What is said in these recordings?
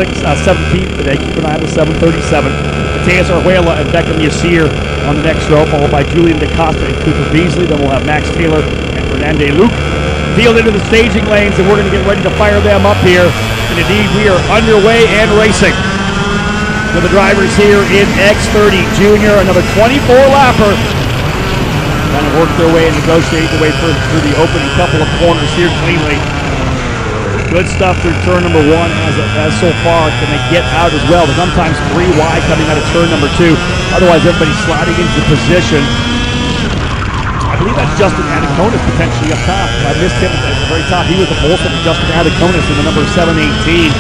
17th today. Keep an eye on the 737. Mateus Arguela and Beckham Yassir on the next row, followed by Julian DaCosta and Cooper Beasley. Then we'll have Max Taylor and Fernande Luke field into the staging lanes, and we're going to get ready to fire them up here. And indeed, we are underway and racing with the drivers here in X30 Jr. Another 24-lapper. Trying to work their way and negotiate their way through the opening couple of corners here cleanly. Good stuff through turn number 1 as so far. Can they get out as well? They're sometimes 3 wide coming out of turn number 2. Otherwise, everybody's sliding into position. I believe that's Justin Anaconis potentially up top. I missed him at the very top. He was the most of Justin Anaconis in the number 718.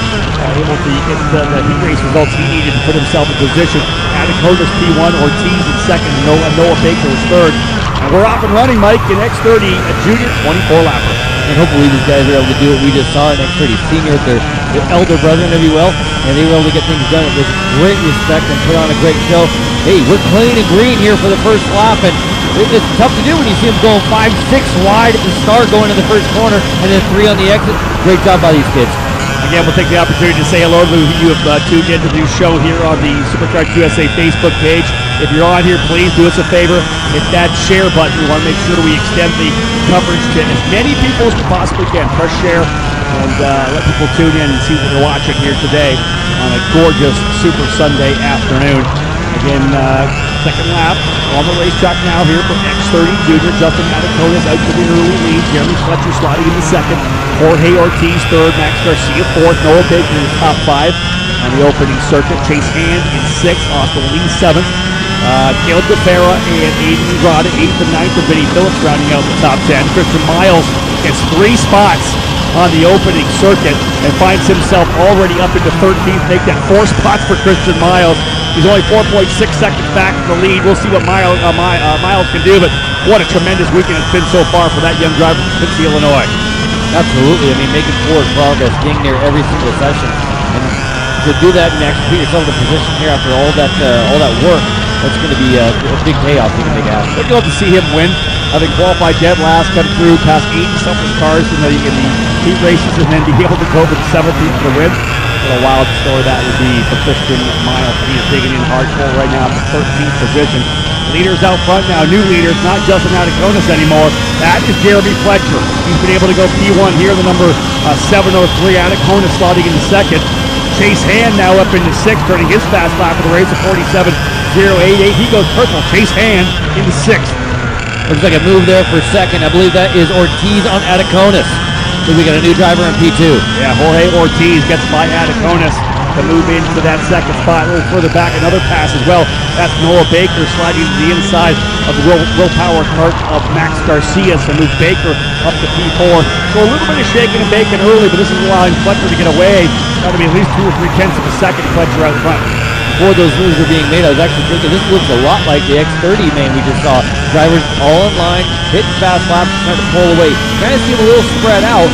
Able to get the heat race results he needed to put himself in position. Anaconis P1, Ortiz in second, Noah Baker was third. And we're off and running, Mike, in X30 Jr. 24-lapper. And hopefully these guys are able to do what we just saw in X30 Senior with their elder brethren, if you will. And they were able to get things done with great respect and put on a great show. Hey, we're clean and green here for the first lap, and it's tough to do when you see them going 5, 6 wide at the start going to the first corner and then 3 on the exit. Great job by these kids. Again, we'll take the opportunity to say hello to you have tuned into the show here on the SuperNats USA Facebook page. If you're on here, please do us a favor, hit that share button. We want to make sure that we extend the coverage to as many people as we possibly can. Press share and let people tune in and see what they're watching here today on a gorgeous Super Sunday afternoon. Again, second lap on the racetrack now here for X30 Jr. Justin Anaconis out to the early lead. Jeremy Fletcher sliding into second. Jorge Ortiz third. Max Garcia fourth. Noah Baker in the top 5 on the opening circuit. Chase Hand in 6th. Austin Lee 7th. Caleb DeFera and Aiden Andrade 8th and 9th. And Vinny Phillips rounding out the top 10. Christian Miles gets 3 spots on the opening circuit and finds himself already up into 13th. Make that 4 spots for Christian Miles. He's only 4.6 seconds back from the lead. We'll see what Miles can do, but what a tremendous weekend it's been so far for that young driver from Quincy, Illinois. Absolutely. I mean, making forward progress, getting there every single session, and to do that and actually put yourself in a position here after all that work, that's going to be a big payoff you can make happen. Would you love to see him win? Having qualified dead last, come through past 80-something cars in the heat races, and then be able to go over the 17th for the win. What a wild story that would be for Christian Miles. He is digging in hardcore right now for 13th position. Leaders out front now, new leaders, not Justin Anaconis anymore. That is Jeremy Fletcher. He's been able to go P1 here, the number 703. Anaconis slotting into second. Chase Hand now up into 6th, turning his fast lap of the race at 47.088. He goes purple. Chase Hand into 6th. Looks like a move there for second. I believe that is Ortiz on Anaconis. So we got a new driver in P2. Yeah, Jorge Ortiz gets by Anaconis to move into that second spot. A little further back, another pass as well. That's Noah Baker sliding to the inside of the willpower cart of Max Garcia to move Baker up to P4. So a little bit of shaking and baking early, but this is allowing Fletcher to get away. Got to be at least 2 or 3 tenths of a second. Fletcher out front. Before those moves were being made, I was actually thinking this looks a lot like the X30 main we just saw. Drivers all in line, hitting fast laps, trying to pull away. Kind of seem a little spread out,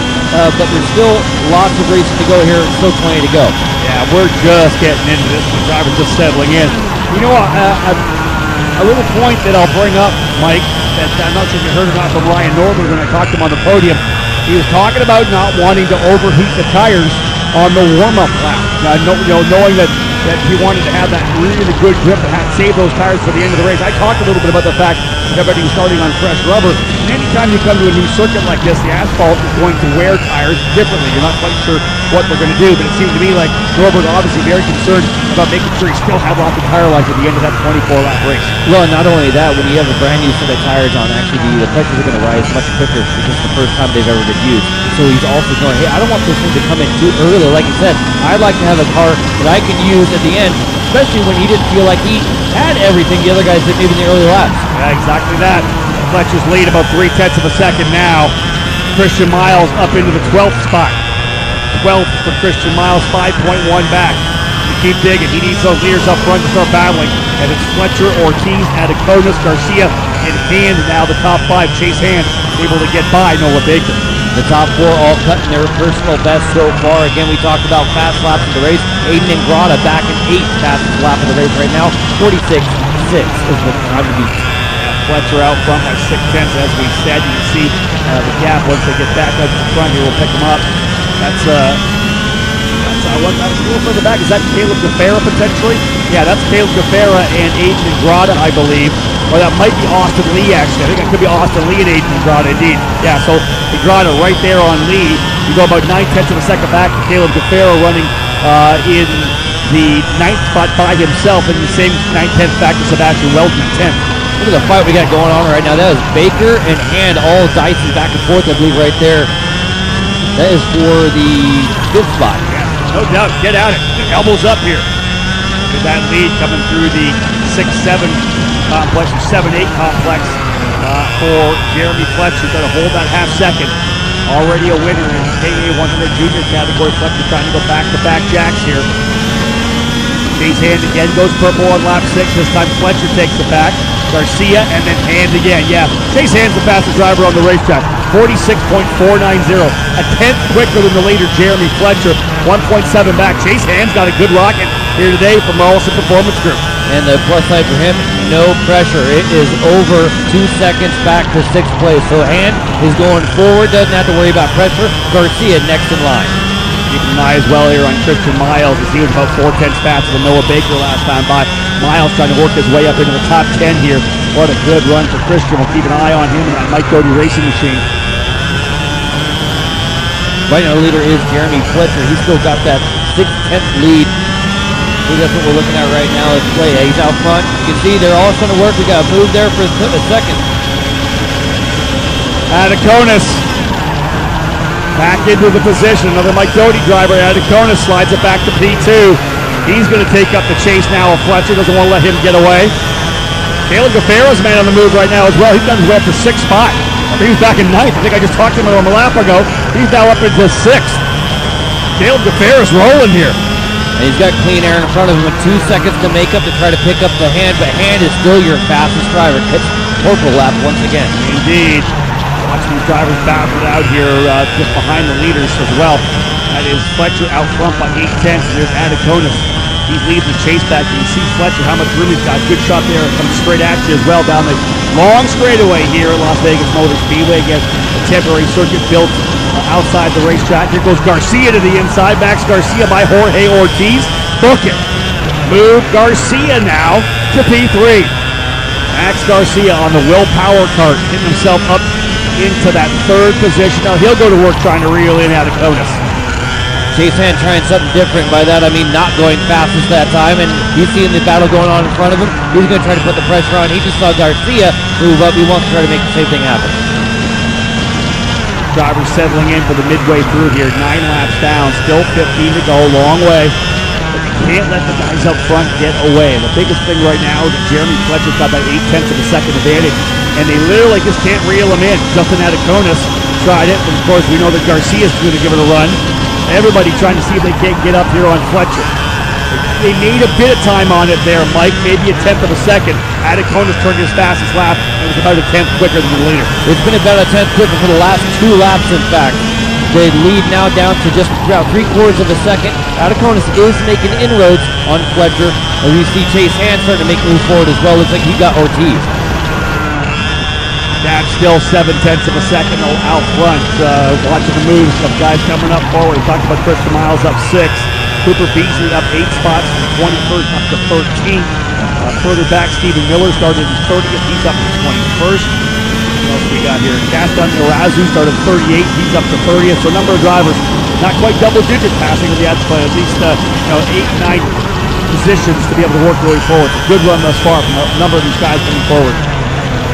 but there's still lots of racing to go here, still 20 to go. Yeah, we're just getting into this. The drivers just settling in. You know, a little point that I'll bring up, Mike, that I'm not sure if you heard or not from Ryan Norberg when I talked to him on the podium. He was talking about not wanting to overheat the tires on the warm-up lap. Knowing that he wanted to have that really good grip and save those tires for the end of the race. I talked a little bit about the fact that everybody was starting on fresh rubber. And anytime you come to a new circuit like this, the asphalt is going to wear tires differently. You're not quite sure what they're going to do, but it seemed to me like Norberg obviously very concerned about making sure he still had lots of tire life at the end of that 24-lap race. Well, not only that, when you have a brand new set of tires on, actually the pressures are going to rise much quicker because it's the first time they've ever been used. So he's also going, hey, I don't want this thing to come in too early. Like you said, I'd like to have a car that I can use at the end, especially when he didn't feel like he had everything the other guys did maybe in the early laps. Yeah, exactly that. Fletcher's lead about 3 tenths of a second now. Christian Miles up into the 12th spot. 12th for Christian Miles, 5.1 back. To keep digging, he needs those leaders up front to start battling. And it's Fletcher, Ortiz, Anaconis, Garcia, and Hand now the top 5. Chase Hand able to get by Noah Baker. The top 4 all cutting their personal best so far. Again, we talked about fast laps of the race. Aiden Andrade back in 8th fastest lap of the race right now. 46.6 is the time to beat. Fletcher out front by 6 tenths, as we said. You can see the gap once they get back up to the front here. We'll pick them up. That's One a little further back. Is that Caleb Gafera potentially? Yeah, that's Caleb Gafera and Aiden Ingrata, I believe. Or that might be Austin Lee, actually. I think it could be Austin Lee and Aiden Ingrata, indeed. Yeah, so Ingrata right there on Lee. You go about 9/10 of a second back. Caleb Gafera running in the 9th spot by himself, and the same 9/10 back to Sebastian Welton in 10th. Look at the fight we got going on right now. That is Baker and Hand all dicing back and forth, I believe, right there. That is for the 5th spot. Yeah, no doubt. Get at it. Elbows up here. Look at that lead coming through the 6-7 complex, or 7-8 complex for Jeremy Fletcher. Going to hold that half second. Already a winner in the KA 100 junior category. Fletcher trying to go back-to-back jacks here. Chase Hand again goes purple on lap 6. This time Fletcher takes it back. Garcia and then Hand again. Yeah, Chase Hand's the fastest driver on the racetrack. 46.490. A 10th quicker than the leader, Jeremy Fletcher. 1.7 back. Chase Hand's got a good rocket here today from Morrison Performance Group. And the plus side for him, no pressure. It is over 2 seconds back to 6th place. So Hand is going forward, doesn't have to worry about pressure. Garcia next in line. Keeping an eye as well here on Christian Miles, as he was about 4/10 faster than Noah Baker last time by. Miles trying to work his way up into the top 10 here. What a good run for Christian. We'll keep an eye on him and that Mike Doty racing machine. Right now the leader is Jeremy Fletcher. He's still got that 6/10 lead. I think that's what we're looking at right now. Let's play. He's out front. You can see they're all starting to work. We got to move there for a second. Adaconis back into the position. Another Mike Doty driver. Adaconis slides it back to P2. He's going to take up the chase now of Fletcher. Doesn't want to let him get away. Caleb Gafera's man on the move right now as well. He's done his way up to 6th spot. He was back in 9th. I think I just talked to him a lap ago. He's now up into 6th. Caleb Gafera's rolling here. And he's got clean air in front of him with 2 seconds to make up to try to pick up the Hand, but Hand is still your fastest driver. Hits purple lap once again. Indeed. Watching these drivers battle it out here just behind the leaders as well. That is Fletcher out front by 8/10. There's Adaconis. He's leading the chase back. You can see Fletcher, how much room he's got. Good shot there. Comes straight at you as well down the long straightaway here at Las Vegas Motor Speedway. Again, a temporary circuit built outside the racetrack. Here goes Garcia to the inside. Max Garcia by Jorge Ortiz. Book it. Move Garcia now to P3. Max Garcia on the willpower cart, getting himself up into that 3rd position. Now he'll go to work trying to reel in Adaconis. Chase Hand trying something different. By that I mean not going fastest that time, and he's seeing the battle going on in front of him. He's going to try to put the pressure on. He just saw Garcia move up. He wants to try to make the same thing happen. Drivers settling in for the midway through here. 9 laps down, still 15 to go, long way. But you can't let the guys up front get away. The biggest thing right now is that Jeremy Fletcher's got that 8/10 of a second advantage, and they literally just can't reel him in. Justin Adaconis tried it, and of course we know that Garcia's going to give it a run. Everybody trying to see if they can't get up here on Fletcher. They need a bit of time on it there, Mike. Maybe 1/10 of a second. Adaconis turned his fastest lap, and was about 1/10 quicker than the leader. It's been about 1/10 quicker for the last 2 laps, in fact. They lead now down to just about 3/4 of a second. Adaconis is making inroads on Fletcher. As you see Chase Hand starting to make moves forward as well. Looks like he got Ortiz. That's still 7/10 of a second out front. Watching the moves of guys coming up forward. We talked about Christian Miles up 6. Cooper Beasley up 8 spots from 21st up to 13th. Further back, Stephen Miller started in 30th. He's up to 21st. What else we got here? Gaston Irazu started 38th. He's up to 30th. So a number of drivers, not quite double digits passing with the at least 8, 9 positions to be able to work their way forward. It's a good run thus far from a number of these guys coming forward.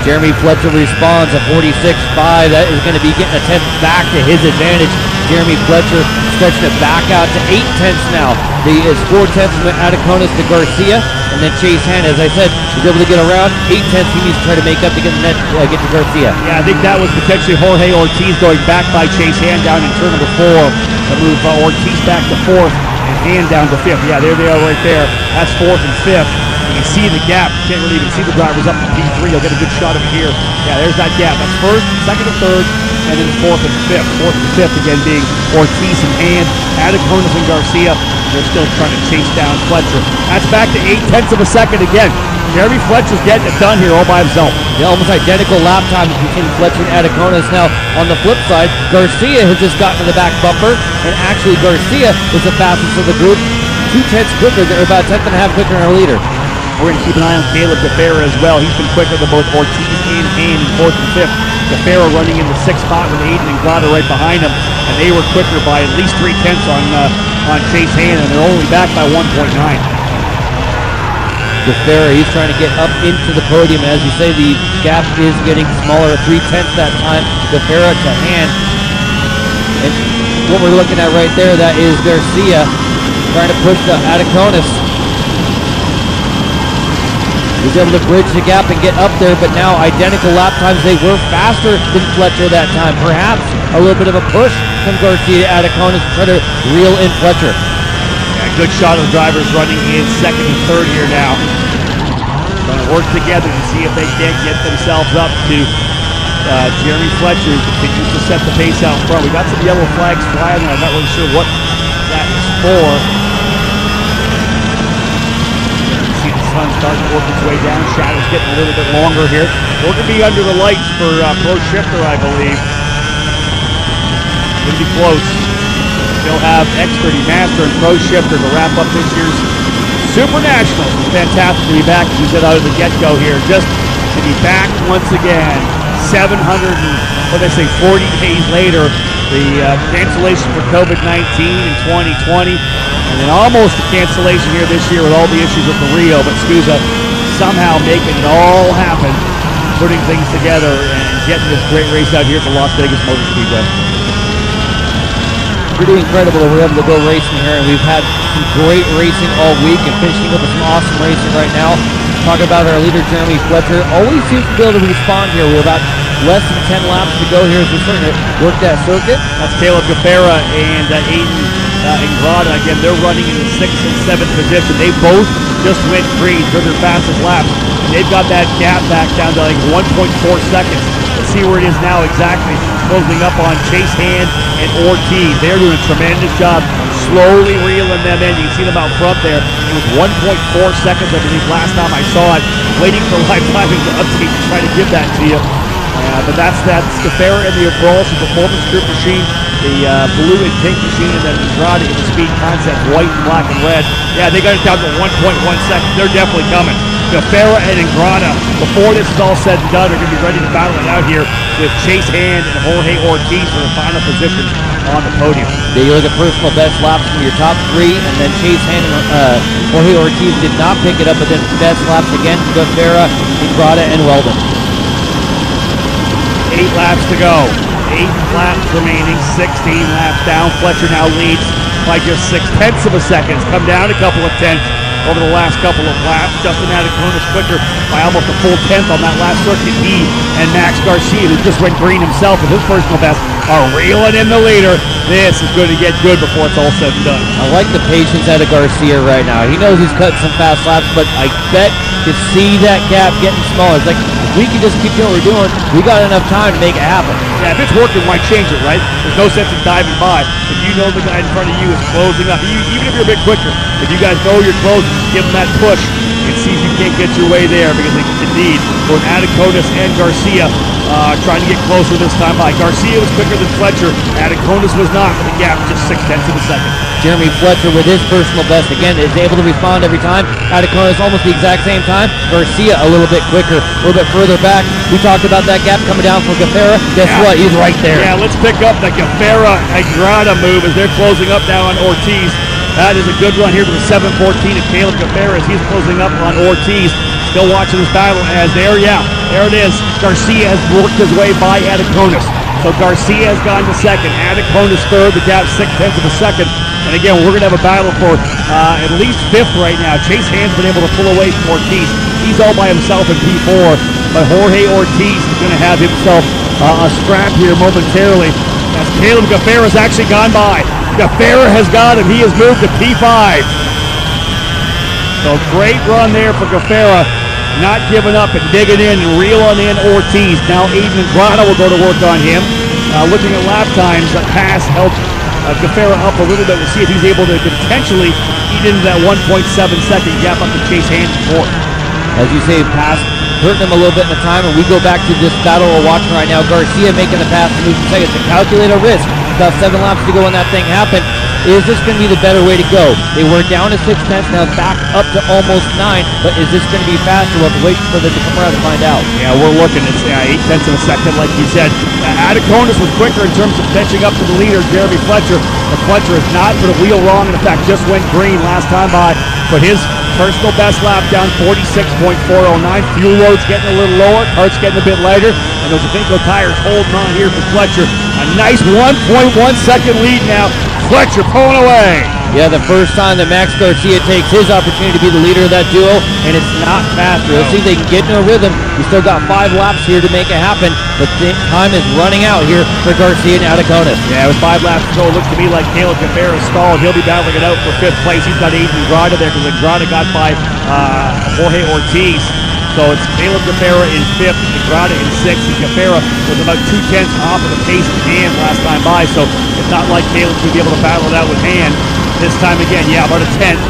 Jeremy Fletcher responds at 46.5. That is going to be getting a 10th back to his advantage. Jeremy Fletcher stretching it back out to 8/10 now. It's 4/10 from Adaconis to Garcia, and then Chase Hand, as I said, is able to get around. 8/10 he needs to try to make up to get the net, get to Garcia. Yeah, I think that was potentially Jorge Ortiz going back by Chase Hand down in turn number 4 to move Ortiz back to 4th and Hand down to 5th. Yeah, there they are right there. That's 4th and 5th. You can see the gap. You can't really even see the drivers up to P3. You'll get a good shot of it here. Yeah, there's that gap. That's 1st, 2nd, and 3rd, and then 4th and 5th. 4th and 5th again being Ortiz and Hand. Adaconis and Garcia, they're still trying to chase down Fletcher. That's back to 8/10 of a second again. Jeremy Fletcher's getting it done here all by himself. Yeah, almost identical lap times between Fletcher and Adaconis. Now, on the flip side, Garcia has just gotten to the back bumper, and actually Garcia is the fastest of the group. 2/10 quicker, they're about 1.5 tenths quicker than our leader. We're going to keep an eye on Caleb Gafera as well. He's been quicker than both Ortiz and Hain in 4th and 5th. Gafera running in the 6th spot with Aiden and Grada right behind him, and they were quicker by at least 3/10 on Chase Hain, and they're only back by 1.9. Gafera, he's trying to get up into the podium. As you say, the gap is getting smaller. 3/10 that time, Gafera to Hand. And what we're looking at right there, that is Garcia trying to push the Adaconis. He's able to bridge the gap and get up there, but now identical lap times. They were faster than Fletcher that time. Perhaps a little bit of a push from Garcia to Adaconis to try to reel in Fletcher. Good shot of the drivers running in 2nd and 3rd here now. Going to work together to see if they can't get themselves up to Jeremy Fletcher, who continues to set the pace out front. We got some yellow flags flying there. I'm not really sure what that is for. See the sun starting to work its way down. Shadow's getting a little bit longer here. We're going to be under the lights for Pro Shifter, I believe. Going to be close. They'll have X30 Master and Pro Shifter to wrap up this year's Super National. Fantastic to be back, as we said out of the get-go here. Just to be back once again, 40 days later. The cancellation for COVID-19 in 2020, and then almost a cancellation here this year with all the issues with the Rio, but Scusa somehow making it all happen, putting things together and getting this great race out here at the Las Vegas Motor Speedway. Pretty incredible that we're able to go racing here, and we've had some great racing all week and finishing up with some awesome racing right now. Talking about our leader, Jeremy Fletcher, always seems to be able to respond here. We're about less than 10 laps to go here as we're starting to work that circuit. That's Caleb Gafera and Aiden and Grada. Again, they're running in the 6th and 7th position. They both just went green for their fastest laps. And they've got that gap back down to like 1.4 seconds. Let's see where it is now exactly. Closing up on Chase Hand and Ortiz. They're doing a tremendous job slowly reeling them in. You can see them out front there. It was 1.4 seconds, I believe, last time I saw it. Waiting for live timing to update to try to give that to you. But that's Gafera in the Brawlson Performance Group machine, the blue and pink machine, and then Andrade in the Speed Concept, white and black and red. Yeah, they got it down to 1.1 seconds. They're definitely coming. Gafera and Andrade, before this is all said and done, are going to be ready to battle it out here with Chase Hand and Jorge Ortiz for the final position on the podium. Yeah, you look at personal best laps from your top three, and then Chase Hand and Jorge Ortiz did not pick it up, but then best laps again, Gafera, Andrade, and Weldon. 8 laps to go. 8 laps remaining. 16 laps down. Fletcher now leads by just 0.6 of a second. It's come down a couple of tenths over the last couple of laps. Justin Adaconis quicker by almost a full tenth on that last circuit. He and Max Garcia, who just went green himself with his personal best, are reeling in the leader. This is going to get good before it's all said and done. I like the patience out of Garcia right now. He knows he's cutting some fast laps, but I bet to see that gap getting smaller. It's like, if we can just keep doing what we're doing, we got enough time to make it happen. Yeah, if it's working, why change it, right? There's no sense in diving by. If you know the guy in front of you is closing up, even if you're a bit quicker, if you guys know you're closing, give them that push and see if you can't get your way there, because indeed, both Adaconis and Garcia trying to get closer this time by. Garcia was quicker than Fletcher. Adaconis was not, with a gap of just 0.6 of a second. Jeremy Fletcher with his personal best again is able to respond every time. Adaconis almost the exact same time. Garcia a little bit quicker, a little bit further back. We talked about that gap coming down from Gafera. Guess what? He's right there. Yeah, let's pick up the Gafera-Andrade move as they're closing up now on Ortiz. That is a good run here with the 7:14 of Caleb Gafera as he's closing up on Ortiz. Still watching this battle as there it is. Garcia has worked his way by Adaconis. So Garcia has gone to second. Adaconis third, the gap 0.6 of a second. And again, we're going to have a battle for at least 5th right now. Chase Hand's been able to pull away from Ortiz. He's all by himself in P4. But Jorge Ortiz is going to have himself a scrap here momentarily. As Caleb Gafera's actually gone by. Gafera has got him. He has moved to P5. So great run there for Gafera. Not giving up and digging in and reeling in Ortiz. Now Aiden and Grada will go to work on him. Looking at lap times, the pass helped Gafera up a little bit. We'll see if he's able to potentially eat into that 1.7 second gap up to Chase Hand in 4th. as you say, pass hurting him a little bit in the time, and we go back to this battle we're watching right now. Garcia making the pass to move to second to calculate a risk. About 7 laps to go when that thing happened. Is this going to be the better way to go? They were down to 6/10, now back up to almost 9, but is this going to be faster? We'll have to wait for them to come around to find out. Yeah, we're looking. It's 8/10 of a second, like you said. Adaconis was quicker in terms of catching up to the leader, Jeremy Fletcher. But Fletcher has not put a wheel wrong, and in fact just went green last time by. But his personal best lap down 46.409. Fuel load's getting a little lower, cart's getting a bit lighter, and those Avinco tires holding on here for Fletcher. A nice 1.1 second lead now. Fletcher pulling away. Yeah, the first time that Max Garcia takes his opportunity to be the leader of that duo, and it's not faster. Let's see if they can get into a rhythm. We still got 5 laps here to make it happen, but time is running out here for Garcia and Adaconis. Yeah, with 5 laps to go, it looks to me like Caleb Guevara stalled. He'll be battling it out for 5th place. He's got Aiden Andrade there because Andrade got by Jorge Ortiz. So it's Caleb Guevara in 5th, Andrade in 6th, and Guevara was about 2/10 off of the pace of Hand last time by, so it's not like Caleb's going to be able to battle it out with Hand. This time again, yeah, about a 10th.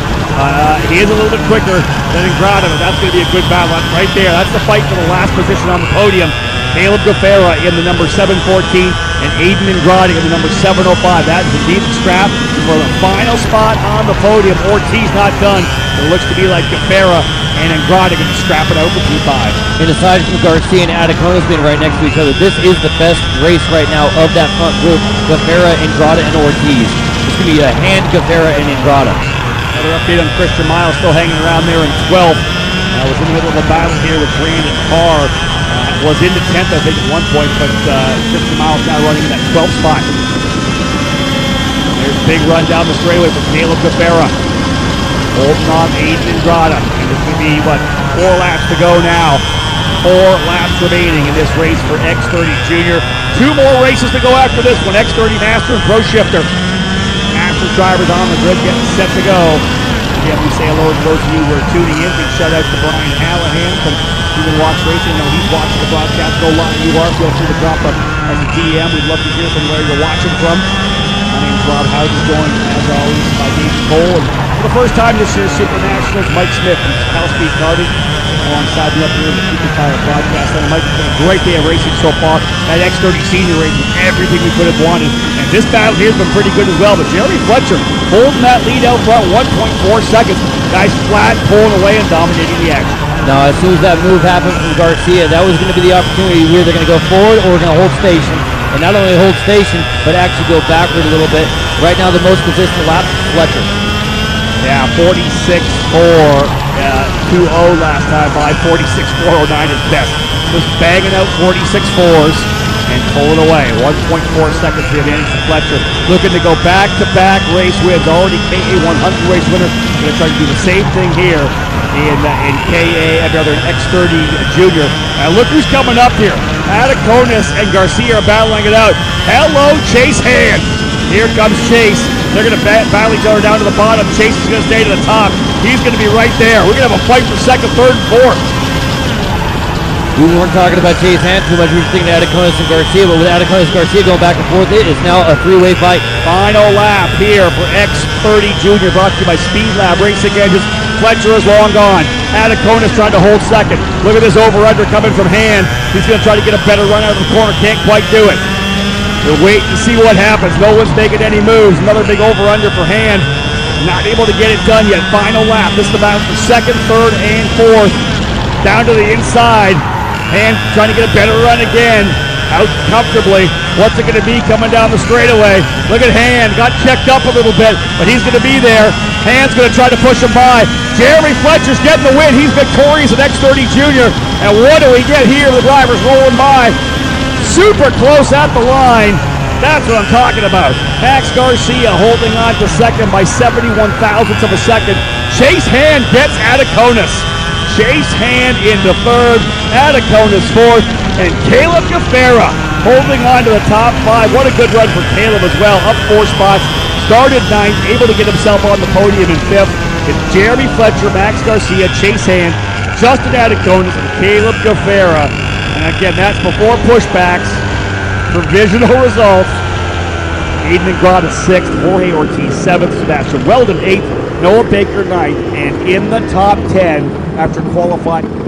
He is a little bit quicker than Andrade, but that's going to be a good battle. Right there, that's the fight for the last position on the podium. Caleb Guevara in the number 714 and Aiden Andrade in the number 705. That is indeed the scrap for the final spot on the podium. Ortiz not done. It looks to be like Guevara and Andrade going to scrap it out for P5. And aside from Garcia and Adaconis being right next to each other, this is the best race right now of that front group. Guevara, Andrade, and Ortiz. It's going to be a Hand, Guevara, and Andrade. Another update on Christian Miles, still hanging around there in 12th. Was in the middle of a battle here with Brandon Carr. Was into 10th, I think, at one point, but Christian Miles now running in that 12th spot. There's a big run down the straightaway for Caleb Guevara. Holding on Aiden Andrade. And it's going to be, 4 laps to go now. 4 laps remaining in this race for X30 Jr. 2 more races to go after this one. X30 Master and Pro Shifter. Master drivers on the grid getting set to go. Again, we say hello to those of you who are tuning in. Big shout out to Brian Hallahan from Human Watch Racing. I know he's watching the broadcast. Go live you are. Feel free to drop us as a DM. We'd love to hear from where you're watching from. My name's Rob Howden, joined as always by Dave Cole. And for the first time this year, Super Nationals, Mike Smith from Cal Speed Karting alongside me up here in the Super Tire broadcast. And Mike, it's been a great day of racing so far. That X30 Senior race was everything we could have wanted. And this battle here has been pretty good as well. But Jeremy Fletcher holding that lead out front, 1.4 seconds. Guys flat, pulling away and dominating the action. Now, as soon as that move happened from Garcia, that was going to be the opportunity. We're either going to go forward or we're going to hold station. And not only hold station, but actually go backward a little bit. Right now, the most consistent lap is Fletcher. Yeah, 46.420 last time by. 46.409 is best. Just banging out 46.4s and pulling away. 1.4 seconds to the advantage to Fletcher. Looking to go back-to-back race wins. Already KA 100 race winner. Going to try to do the same thing here in X30 Jr. And look who's coming up here. Adaconis and Garcia are battling it out. Hello, Chase Hand. Here comes Chase. They're going to battle each other down to the bottom. Chase is going to stay to the top. He's going to be right there. We're going to have a fight for second, third, and fourth. We weren't talking about Chase Hand too much. We were thinking Adaconis and Garcia, but with Adaconis and Garcia going back and forth, it is now a 3-way fight. Final lap here for X30 Jr. brought to you by Speed Lab Racing Engines. Fletcher is long gone. Adaconis trying to hold second. Look at this over-under coming from Hand. He's going to try to get a better run out of the corner. Can't quite do it. We're waiting to see what happens. No one's making any moves. Another big over-under for Hand. Not able to get it done yet. Final lap. This is the battle for second, third, and fourth. Down to the inside. Hand trying to get a better run again. Out comfortably. What's it going to be coming down the straightaway? Look at Hand. Got checked up a little bit, but he's going to be there. Hand's going to try to push him by. Jeremy Fletcher's getting the win. He's victorious at X30 Jr. And what do we get here? The driver's rolling by. Super close at the line. That's what I'm talking about. Max Garcia holding on to second by 71 thousandths of a second. Chase Hand gets Adaconis. Chase Hand into third, Adaconis fourth, and Caleb Guevara holding on to the top 5. What a good run for Caleb as well. Up 4 spots, started 9th, able to get himself on the podium in 5th. It's Jeremy Fletcher, Max Garcia, Chase Hand, Justin Adaconis, and Caleb Guevara. And again, that's before pushbacks. Provisional results. Aiden Andrade 6th, Jorge Ortiz 7th, Sebastian Weldon 8th, Noah Baker ninth, and in the top 10 after qualifying